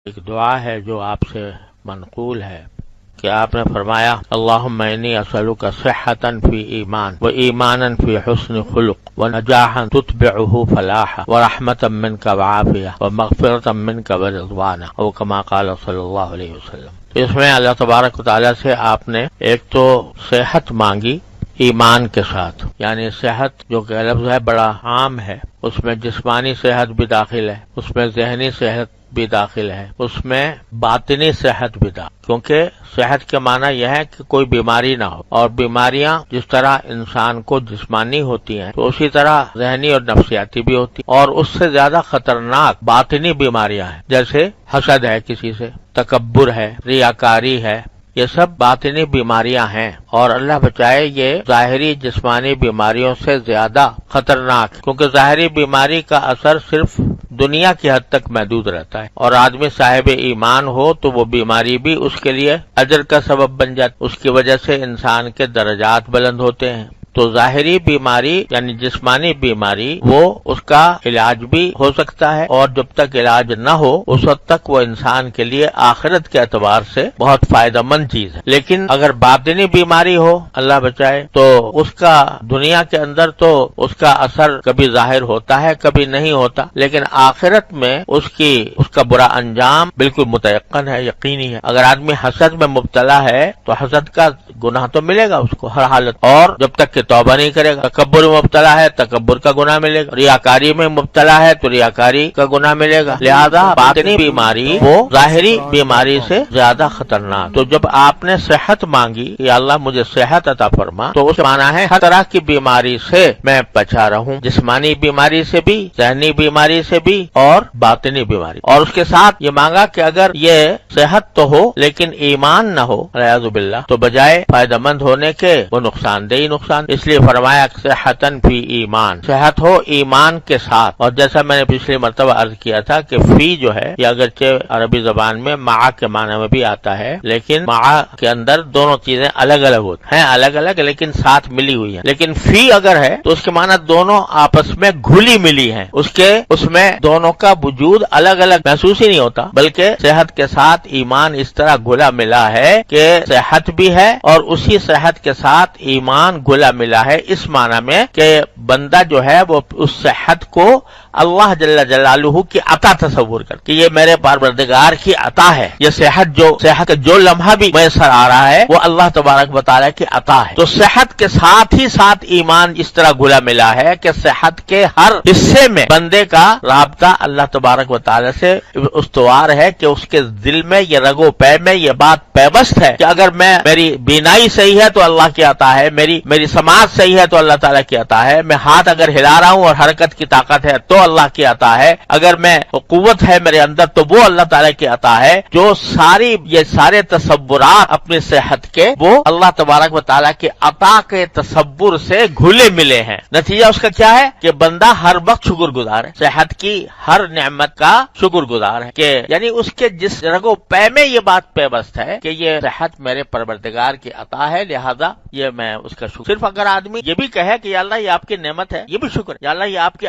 ایک دعا ہے جو آپ سے منقول ہے کہ آپ نے فرمایا اللہم انی اسألک صحۃ فی ایمان و ایمانا فی حسن خلق و نجاحا تتبعہ فلاحا و رحمتا منک وعافیہ و مغفرتا منک ورضوانا او کما قال صلی اللہ علیہ وسلم۔ تو اس میں اللہ تبارک و تعالیٰ سے آپ نے ایک تو صحت مانگی ایمان کے ساتھ، یعنی صحت جو کہ لفظ ہے بڑا عام ہے، اس میں جسمانی صحت بھی داخل ہے، اس میں ذہنی صحت بھی داخل ہے، اس میں باطنی صحت بھی داخل، کیونکہ صحت کے معنی یہ ہے کہ کوئی بیماری نہ ہو، اور بیماریاں جس طرح انسان کو جسمانی ہوتی ہیں تو اسی طرح ذہنی اور نفسیاتی بھی ہوتی ہیں، اور اس سے زیادہ خطرناک باطنی بیماریاں ہیں، جیسے حسد ہے کسی سے، تکبر ہے، ریاکاری ہے، یہ سب باطنی بیماریاں ہیں، اور اللہ بچائے یہ ظاہری جسمانی بیماریوں سے زیادہ خطرناک، کیونکہ ظاہری بیماری کا اثر صرف دنیا کی حد تک محدود رہتا ہے، اور آدمی صاحب ایمان ہو تو وہ بیماری بھی اس کے لیے اجر کا سبب بن جاتی، اس کی وجہ سے انسان کے درجات بلند ہوتے ہیں۔ تو ظاہری بیماری یعنی جسمانی بیماری وہ اس کا علاج بھی ہو سکتا ہے، اور جب تک علاج نہ ہو اس وقت تک وہ انسان کے لیے آخرت کے اعتبار سے بہت فائدہ مند چیز ہے۔ لیکن اگر باطنی بیماری ہو اللہ بچائے تو اس کا دنیا کے اندر تو اس کا اثر کبھی ظاہر ہوتا ہے کبھی نہیں ہوتا، لیکن آخرت میں اس کا برا انجام بالکل متیقن ہے، یقینی ہے۔ اگر آدمی حسد میں مبتلا ہے تو حسد کا گناہ تو ملے گا اس کو ہر حالت، اور جب تک کہ توبہ نہیں کرے گا۔ تکبر میں مبتلا ہے تکبر کا گناہ ملے گا، ریاکاری میں مبتلا ہے تو ریاکاری کا گناہ ملے گا۔ لہذا باطنی بیماری وہ ظاہری بیماری سے زیادہ خطرناک۔ تو جب آپ نے صحت مانگی کہ اللہ مجھے صحت عطا فرما، تو اس معنی ہے ہر طرح کی بیماری سے میں بچا رہوں، جسمانی بیماری سے بھی، ذہنی بیماری سے بھی، اور باطنی بیماری۔ اور اس کے ساتھ یہ مانگا کہ اگر یہ صحت تو ہو لیکن ایمان نہ ہو والعیاذ باللہ، تو بجائے فائدہ مند ہونے کے وہ نقصان دہ نقصان، اس لیے فرمایا صحتن فی ایمان، صحت ہو ایمان کے ساتھ۔ اور جیسا میں نے پچھلی مرتبہ عرض کیا تھا کہ فی جو ہے یہ اگرچہ عربی زبان میں مع کے معنی میں بھی آتا ہے، لیکن مع کے اندر دونوں چیزیں الگ الگ ہوتی ہیں، الگ الگ لیکن ساتھ ملی ہوئی ہیں۔ لیکن فی اگر ہے تو اس کے معنی دونوں آپس میں گھلی ملی ہیں، اس میں دونوں کا وجود الگ الگ محسوس ہی نہیں ہوتا، بلکہ صحت کے ساتھ ایمان اس طرح گھلا ملا ہے کہ صحت بھی ہے اور اسی صحت کے ساتھ ایمان گھلا ملا ہے، اس معنی میں کہ بندہ جو ہے وہ اس صحت کو اللہ جل جلالہ کی عطا تصور کر کہ یہ میرے پروردگار کی عطا ہے، یہ صحت کا جو لمحہ بھی میسر آ رہا ہے وہ اللہ تبارک و تعالیٰ کی عطا ہے۔ تو صحت کے ساتھ ہی ساتھ ایمان اس طرح گھلا ملا ہے کہ صحت کے ہر حصے میں بندے کا رابطہ اللہ تبارک و تعالیٰ سے استوار ہے، کہ اس کے دل میں یہ رگ و پے میں یہ بات پیوست ہے کہ اگر میری بینائی صحیح ہے تو اللہ کی عطا ہے، میری سماعت صحیح ہے تو اللہ تعالیٰ کی عطا ہے، میں ہاتھ اگر ہلا رہا ہوں اور حرکت کی طاقت ہے تو اللہ کی عطا ہے، اگر میں قوت ہے میرے اندر تو وہ اللہ تعالیٰ کی عطا ہے۔ جو یہ سارے تصورات اپنی صحت کے وہ اللہ تبارک و تعالیٰ کی عطا کے تصور سے گھلے ملے ہیں۔ نتیجہ اس کا کیا ہے کہ بندہ ہر وقت شکر گزار ہے، صحت کی ہر نعمت کا شکر گزار ہے، کہ یعنی اس کے جس رگ و پے میں یہ بات پیوست ہے کہ یہ صحت میرے پروردگار کی عطا ہے، لہذا یہ میں اس کا شکر۔ صرف اگر آدمی یہ بھی کہے کہ یا اللہ یہ آپ کی نعمت ہے، یہ بھی شکر، یا اللہ یہ آپ کی